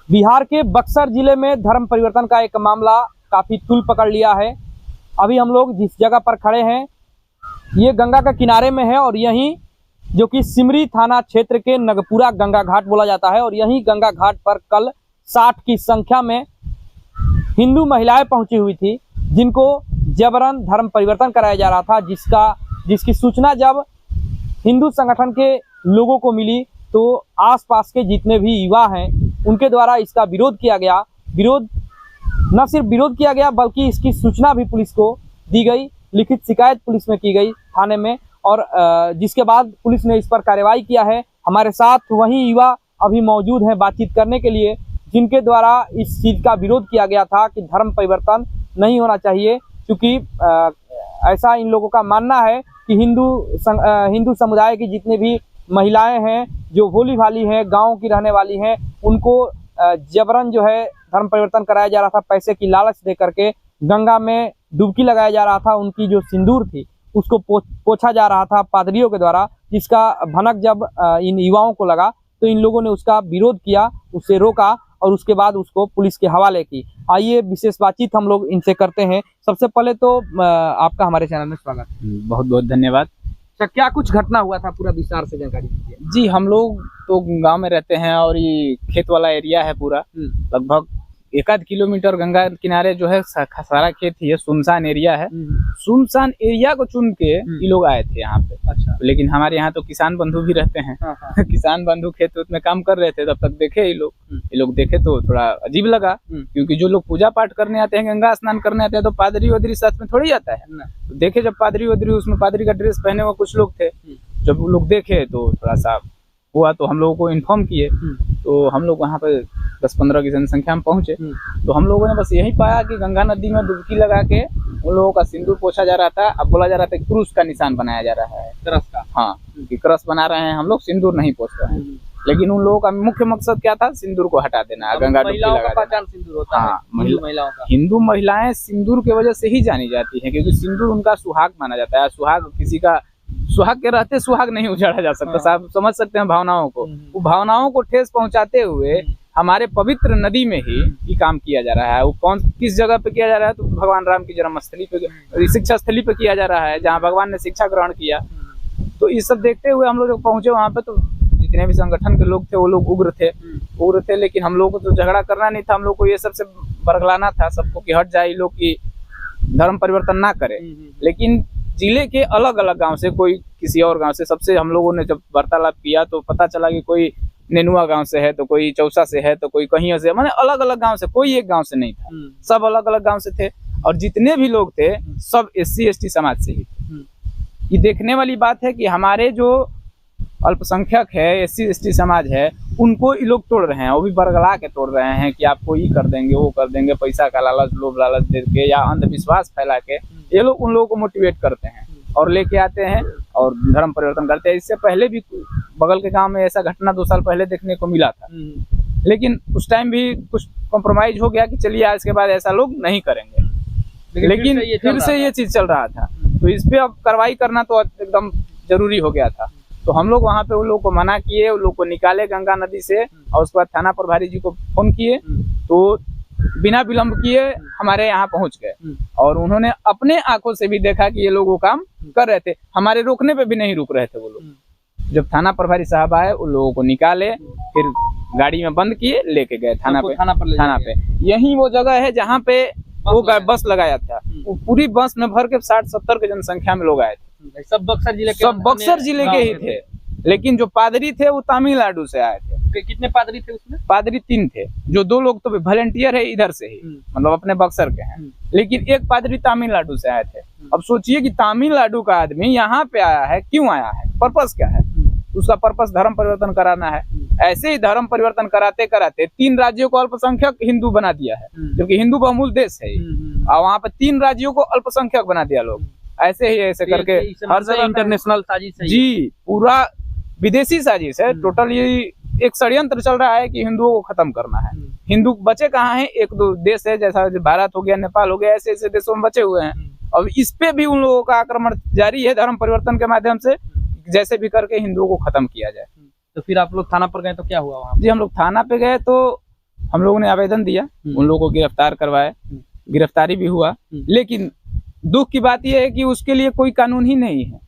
बिहार के बक्सर जिले में धर्म परिवर्तन का एक मामला काफी तूल पकड़ लिया है। अभी हम लोग जिस जगह पर खड़े हैं ये गंगा के किनारे में है और यहीं जो कि सिमरी थाना क्षेत्र के नगपुरा गंगा घाट बोला जाता है और यहीं गंगा घाट पर कल 60 की संख्या में हिंदू महिलाएं पहुंची हुई थी जिनको जबरन धर्म परिवर्तन कराया जा रहा था, जिसकी सूचना जब हिंदू संगठन के लोगों को मिली तो आसपास के जितने भी युवा हैं उनके द्वारा इसका विरोध किया गया। न सिर्फ विरोध किया गया बल्कि इसकी सूचना भी पुलिस को दी गई, लिखित शिकायत पुलिस में की गई थाने में और जिसके बाद पुलिस ने इस पर कार्रवाई किया है। हमारे साथ वही युवा अभी मौजूद हैं बातचीत करने के लिए जिनके द्वारा इस चीज़ का विरोध किया गया था कि धर्म परिवर्तन नहीं होना चाहिए, क्योंकि ऐसा इन लोगों का मानना है कि हिंदू समुदाय की जितने भी महिलाएं हैं जो भोली भाली हैं, गांव की रहने वाली हैं, उनको जबरन जो है धर्म परिवर्तन कराया जा रहा था। पैसे की लालच दे करके गंगा में डुबकी लगाया जा रहा था। उनकी जो सिंदूर थी उसको पोछा जा रहा था पादरियों के द्वारा, जिसका भनक जब इन युवाओं को लगा तो इन लोगों ने उसका विरोध किया, उसे रोका और उसके बाद उसको पुलिस के हवाले की। आइए विशेष बातचीत हम लोग इनसे करते हैं। सबसे पहले तो आपका हमारे चैनल में स्वागत है। बहुत बहुत धन्यवाद। अच्छा, क्या कुछ घटना हुआ था, पूरा विस्तार से जानकारी दीजिए। जी, हम लोग तो गांव में रहते हैं और ये खेत वाला एरिया है पूरा, लगभग 1 किलोमीटर गंगा किनारे जो है सारा खेत ही है, सुनसान एरिया है। सुनसान एरिया को चुन के ये लोग आए थे यहाँ पे। अच्छा। लेकिन हमारे यहाँ तो किसान बंधु भी रहते हैं। किसान बंधु खेत में काम कर रहे थे, तब तक देखे ये लोग देखे तो थोड़ा अजीब लगा, क्योंकि जो लोग पूजा पाठ करने आते हैं, गंगा स्नान करने आते हैं, तो पादरी वादरी साथ में थोड़ी आता है। तो देखे जब पादरी वादरी, उसमें पादरी का ड्रेस पहने हुए कुछ लोग थे, जब वो लोग देखे तो थोड़ा सा हुआ, तो हम लोगों को इन्फॉर्म किए। तो हम लोग वहाँ पे 10-15 की जनसंख्या में पहुँचे। तो हम लोगों ने बस यही पाया कि गंगा नदी में डुबकी लगा के उन लोगों का सिंदूर पोछा जा रहा था। अब बोला जा रहा था कि क्रूस का निशान बनाया जा रहा है, क्रस का। हाँ, कि क्रस बना रहे हैं हम लोग, सिंदूर नहीं पोछ रहे हैं। लेकिन उन लोगों का मुख्य मकसद क्या था? सिंदूर को हटा देना, गंगा डुबकी लगा देना। सिंदूर होता है महिलाओं का। हिंदू महिलाएं सिंदूर की वजह से ही जानी जाती है, क्योंकि सिंदूर उनका सुहाग माना जाता है। सुहाग किसी का, सुहाग के रहते सुहाग नहीं उजाड़ा जा सकता। साहब समझ सकते हैं भावनाओं को। वो भावनाओं को ठेस पहुंचाते हुए हमारे पवित्र नदी में ही ये काम किया जा रहा है। वो किस जगह पे किया जा रहा है? तो भगवान राम की जन्मस्थली पे, शिक्षा स्थली पे किया जा रहा है, जहाँ भगवान ने शिक्षा ग्रहण किया। तो ये सब देखते हुए हम लोग जब पहुंचे वहाँ पे, तो जितने भी संगठन के लोग थे वो लोग उग्र थे। लेकिन हम लोग को तो झगड़ा करना नहीं था, हम लोग को ये सबसे बरगलाना था सबको कि हट जाए लोग, की धर्म परिवर्तन ना करे। लेकिन जिले के अलग अलग गांव से, कोई किसी और गांव से, सबसे हम लोगों ने जब वार्तालाप किया तो पता चला कि कोई नेनुआ गांव से है, तो कोई चौसा से है, तो कोई कहीं से, माने अलग अलग गांव से, कोई एक गांव से नहीं था, सब अलग अलग गांव से थे। और जितने भी लोग थे सब SC ST समाज से ही थे। ये देखने वाली बात है कि हमारे जो अल्पसंख्यक है, SC ST समाज है, उनको ये लोग तोड़ रहे हैं। वो भी बरगला के तोड़ रहे हैं कि आपको ये कर देंगे, वो कर देंगे, पैसा का लालच, लोभ लालच दे के या अंधविश्वास फैला के ये लोग उन लोगों को मोटिवेट करते हैं और लेके आते हैं और धर्म परिवर्तन करते हैं। इससे पहले भी बगल के गांव में ऐसा घटना 2 साल पहले देखने को मिला था, लेकिन उस टाइम भी कुछ कॉम्प्रोमाइज हो गया कि चलिए आज के बाद ऐसा लोग नहीं करेंगे। लेकिन फिर से ये चीज चल रहा था, तो इस पे अब कार्रवाई करना तो एकदम जरूरी हो गया था। तो हम लोग वहाँ पे उन लोग को मना किए, उन लोग को निकाले गंगा नदी से और उसके बाद थाना प्रभारी जी को फोन किए, तो बिना विलंब किए हमारे यहाँ पहुँच गए और उन्होंने अपने आंखों से भी देखा कि ये लोग वो काम कर रहे थे। हमारे रोकने पे भी नहीं रुक रहे थे वो लोग। जब थाना प्रभारी साहब आए, उन लोगों को निकाले, फिर गाड़ी में बंद किए, लेके गए थाना पे। यही वो जगह है जहाँ पे वो बस लगाया था। वो पूरी बस में भर के 60-70 की जनसंख्या में लोग आए थे। सब बक्सर जिले के ही थे, लेकिन जो पादरी थे वो तमिलनाडु से आए थे। कितने पादरी थे उसमें? पादरी 3 थे, जो 2 लोग तो वॉलंटियर है इधर से ही, मतलब अपने बक्सर के हैं, लेकिन एक पादरी तमिलनाडु से आए थे। अब सोचिए कि तमिलनाडु का आदमी यहाँ पे आया है, क्यों आया है, पर्पस क्या है? उसका पर्पस धर्म परिवर्तन कराना है। ऐसे ही धर्म परिवर्तन कराते कराते 3 राज्यों को अल्पसंख्यक हिंदू बना दिया है, क्योंकि हिंदू बहुमूल देश है और वहाँ पे 3 राज्यों को अल्पसंख्यक बना दिया लोग। ऐसे करके हर जगह इंटरनेशनल साजिश है। जी, पूरा विदेशी साजिश है। टोटल ये एक षड्यंत्र चल रहा है कि हिंदुओं को खत्म करना है। हिंदू बचे कहाँ हैं? 1-2 देश है, जैसा भारत हो गया, नेपाल हो गया, ऐसे देशों में बचे हुए हैं। और इस पे भी उन लोगों का आक्रमण जारी है धर्म परिवर्तन के माध्यम से, जैसे भी करके हिंदुओं को खत्म किया जाए। तो फिर आप लोग थाना पर गए तो क्या हुआ वहाँ? जी, हम लोग थाना पे गए तो हम लोगों ने आवेदन दिया, उन लोगों को गिरफ्तार करवाया, गिरफ्तारी भी हुआ। लेकिन दुख की बात यह है कि उसके लिए कोई कानून ही नहीं है।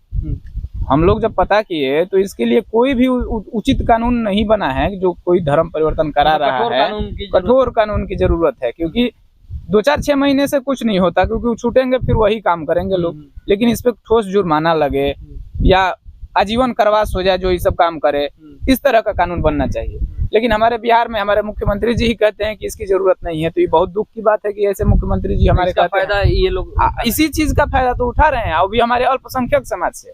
हम लोग जब पता किए तो इसके लिए कोई भी उचित कानून नहीं बना है जो कोई धर्म परिवर्तन करा रहा है। कठोर कानून की जरूरत है, क्योंकि 2-4-6 महीने से कुछ नहीं होता, क्योंकि वो छूटेंगे फिर वही काम करेंगे लोग। लेकिन इस पे ठोस जुर्माना लगे या आजीवन कारावास हो जाए जो ये सब काम करे, इस तरह का कानून बनना चाहिए। लेकिन हमारे बिहार में हमारे मुख्यमंत्री जी ही कहते हैं कि इसकी जरूरत नहीं है। तो ये बहुत दुख की बात है कि ऐसे मुख्यमंत्री जी हमारे इसका फायदा ये लोग इसी चीज का फायदा तो उठा रहे हैं, और भी हमारे अल्पसंख्यक समाज से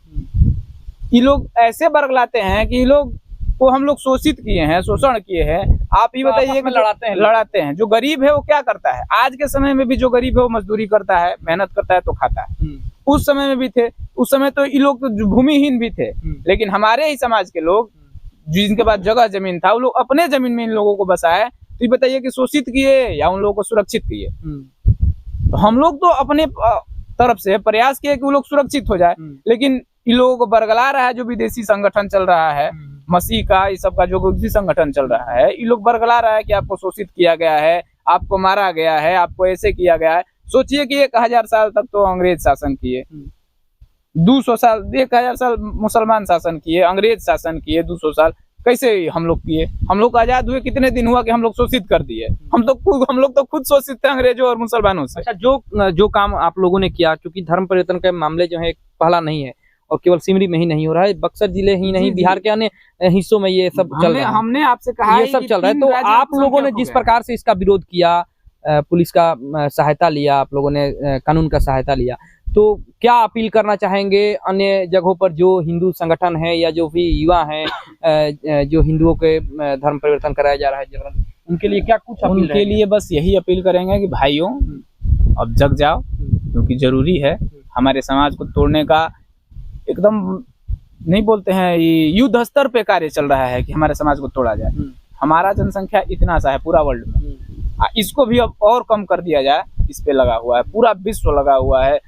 ये लोग ऐसे बरगलाते हैं कि ये लोग को हम लोग शोषित किए हैं, शोषण किए हैं। आप ही बताइए कि लड़ाते हैं। जो गरीब है वो क्या करता है? आज के समय में भी जो गरीब है वो मजदूरी करता है, मेहनत करता है तो खाता है। उस समय में भी थे, उस समय तो ये लोग तो भूमिहीन भी थे। लेकिन हमारे ही समाज के लोग जिनके पास जगह जमीन था, वो लोग अपने जमीन में इन लोगों को बसाए। तो ये बताइए कि शोषित किए या उन लोगों को सुरक्षित किए? तो हम लोग तो अपने तरफ से प्रयास किए कि वो लोग सुरक्षित हो जाए। लेकिन इन लोगों को बरगला रहा है जो विदेशी संगठन चल रहा है, मसीह का, इस सब का जो विदेशी संगठन चल रहा है, ये लोग बरगला रहा है कि आपको शोषित किया गया है, आपको मारा गया है, आपको ऐसे किया गया है। सोचिए कि 1000 साल तक तो अंग्रेज शासन किए, 200 साल 1000 साल मुसलमान शासन किए, अंग्रेज शासन किए 200 साल। कैसे हम लोग किए? हम लोग आजाद हुए कितने दिन हुआ कि हम लोग शोषित कर दिए? हम लोग तो खुद शोषित थे अंग्रेजों और मुसलमानों से। अच्छा, जो काम आप लोगों ने किया, क्योंकि धर्म परिवर्तन के मामले जो है पहला नहीं है और केवल सिमरी में ही नहीं हो रहा है, बक्सर जिले ही नहीं, बिहार के अन्य हिस्सों में ये सब चल रहा है। हमने आपसे कहा ये सब चल रहा है। तो आप लोगों ने जिस प्रकार से इसका विरोध किया, पुलिस का सहायता लिया, आप लोगों ने कानून का सहायता लिया, तो क्या अपील करना चाहेंगे अन्य जगहों पर जो हिंदू संगठन है या जो भी युवा हैं जो हिंदुओं के धर्म परिवर्तन कराया जा रहा है, उनके लिए क्या कुछ अपील? उनके लिए बस यही अपील करेंगे कि भाइयों अब जग जाओ, क्योंकि जरूरी है। हमारे समाज को तोड़ने का एकदम नहीं बोलते हैं, ये युद्ध स्तर पे कार्य चल रहा है कि हमारे समाज को तोड़ा जाए। हमारा जनसंख्या इतना सा है पूरा वर्ल्ड में, इसको भी अब और कम कर दिया जाए, इस पे लगा हुआ है पूरा विश्व, लगा हुआ है।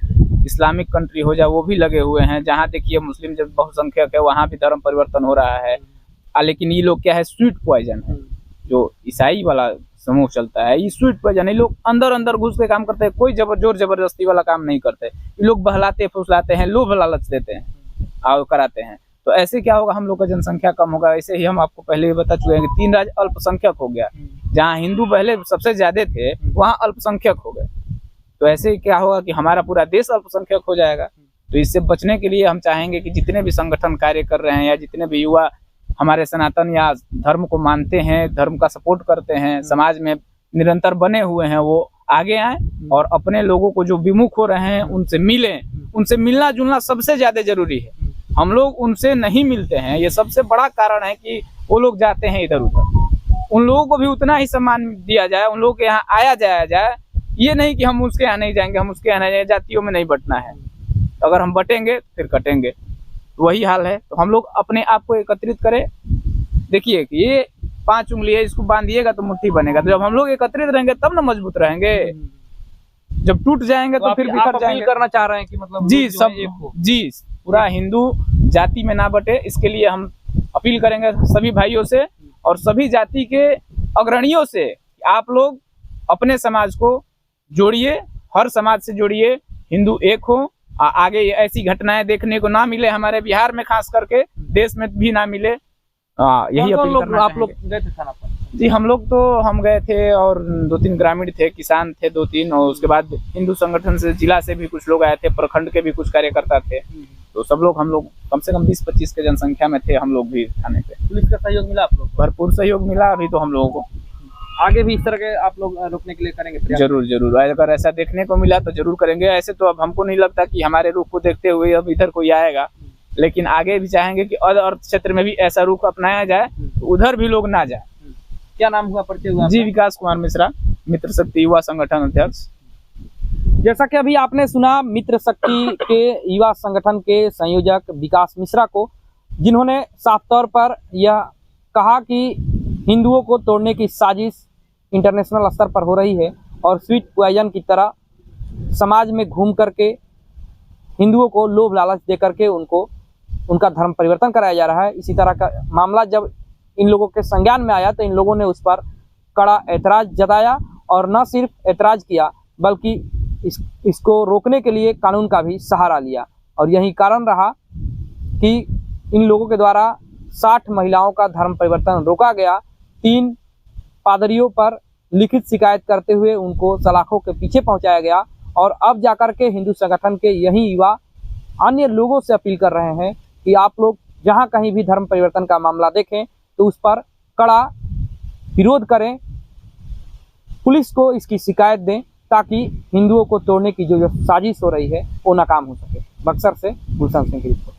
इस्लामिक कंट्री हो जाए वो भी लगे हुए हैं। जहाँ देखिए मुस्लिम जब बहुसंख्यक है वहाँ भी धर्म परिवर्तन हो रहा है। लेकिन ये लोग क्या है, स्वीट पॉइजन है। जो ईसाई वाला समूह चलता है ये स्वीट पॉइजन, ये लोग अंदर अंदर घुस के काम करते हैं, कोई जोर जबरदस्ती वाला काम नहीं करते। ये लोग बहलाते फुसलाते हैं, लोभ लालच देते हैं और कराते हैं। तो ऐसे क्या होगा, हम लोग का जनसंख्या कम होगा। ऐसे ही हम आपको पहले भी बता चुके हैं कि 3 राज्य अल्पसंख्यक हो गया। जहाँ हिंदू पहले सबसे ज्यादा थे वहाँ अल्पसंख्यक हो गए। तो ऐसे ही क्या होगा कि हमारा पूरा देश अल्पसंख्यक हो जाएगा। तो इससे बचने के लिए हम चाहेंगे कि जितने भी संगठन कार्य कर रहे हैं या जितने भी युवा हमारे सनातन या धर्म को मानते हैं, धर्म का सपोर्ट करते हैं, समाज में निरंतर बने हुए हैं, वो आगे आए और अपने लोगों को जो विमुख हो रहे हैं उनसे मिलें। उनसे मिलना जुलना सबसे ज्यादा जरूरी है। हम लोग उनसे नहीं मिलते हैं, ये सबसे बड़ा कारण है कि वो लोग जाते हैं इधर उधर। उन लोगों को भी उतना ही सम्मान दिया जाए, उन लोगों के यहाँ आया जाया जाए। ये नहीं कि हम उसके यहाँ नहीं जाएंगे, हम उसके यहाँ नहीं जाएंगे। जातियों में नहीं बंटना है, अगर हम बटेंगे फिर कटेंगे, वही हाल है। तो हम लोग अपने आप को एकत्रित करें। देखिए कि ये 5 उंगली है, इसको बांधिएगा तो मुट्ठी बनेगा। तो जब हम लोग एकत्रित रहेंगे तब ना मजबूत रहेंगे। जब टूट जाएंगे तो फिर बिखर जाएंगे। करना चाह रहे हैं कि मतलब जी सब जी पूरा हिंदू जाति में ना बटे, इसके लिए हम अपील करेंगे सभी भाइयों से और सभी जाति के अग्रणियों से। आप लोग अपने समाज को जोड़िए, हर समाज से जोड़िए, हिंदू एक हो। आगे ऐसी घटनाएं देखने को ना मिले हमारे बिहार में, खास करके देश में भी ना मिले। यही अपील करना आप लोग गए थे थाना पर? जी हम गए थे और 2-3 ग्रामीण थे, किसान थे 2-3, और उसके बाद हिंदू संगठन से जिला से भी कुछ लोग आए थे, प्रखंड के भी कुछ कार्यकर्ता थे। तो सब लोग हम लोग कम से कम 20-25 के जनसंख्या में थे हम लोग भी थाने पे। पुलिस का सहयोग मिला आप लोग? भरपूर सहयोग मिला। अभी तो हम लोगों को आगे भी इस तरह के आप लोग रोकने के लिए करेंगे प्रयास? जरूर अगर ऐसा देखने को मिला तो जरूर करेंगे। ऐसे तो अब हमको नहीं लगता कि हमारे रुख को देखते हुए अब इधर कोई आएगा, लेकिन आगे भी चाहेंगे कि और क्षेत्र में भी ऐसा रुख अपनाया जाए, तो उधर भी लोग ना जाए। क्या नाम हुआ, परिचय हुआ? जी विकास कुमार मिश्रा, मित्र शक्ति युवा संगठन अध्यक्ष। जैसा कि अभी आपने सुना मित्र शक्ति के युवा संगठन के संयोजक विकास मिश्रा को, जिन्होंने साफ तौर पर यह कहा कि हिंदुओं को तोड़ने की साजिश इंटरनेशनल स्तर पर हो रही है और स्वीट पॉइजन की तरह समाज में घूम करके हिंदुओं को लोभ लालच दे करके उनका धर्म परिवर्तन कराया जा रहा है। इसी तरह का मामला जब इन लोगों के संज्ञान में आया तो इन लोगों ने उस पर कड़ा ऐतराज जताया और न सिर्फ ऐतराज किया बल्कि इसको रोकने के लिए कानून का भी सहारा लिया। और यही कारण रहा कि इन लोगों के द्वारा 60 महिलाओं का धर्म परिवर्तन रोका गया। 3 पादरियों पर लिखित शिकायत करते हुए उनको सलाखों के पीछे पहुंचाया गया। और अब जाकर के हिंदू संगठन के यही युवा अन्य लोगों से अपील कर रहे हैं कि आप लोग जहां कहीं भी धर्म परिवर्तन का मामला देखें तो उस पर कड़ा विरोध करें, पुलिस को इसकी शिकायत दें ताकि हिंदुओं को तोड़ने की जो साजिश हो रही है वो नाकाम हो सके। बक्सर से गुलशन सिंह की रिपोर्ट।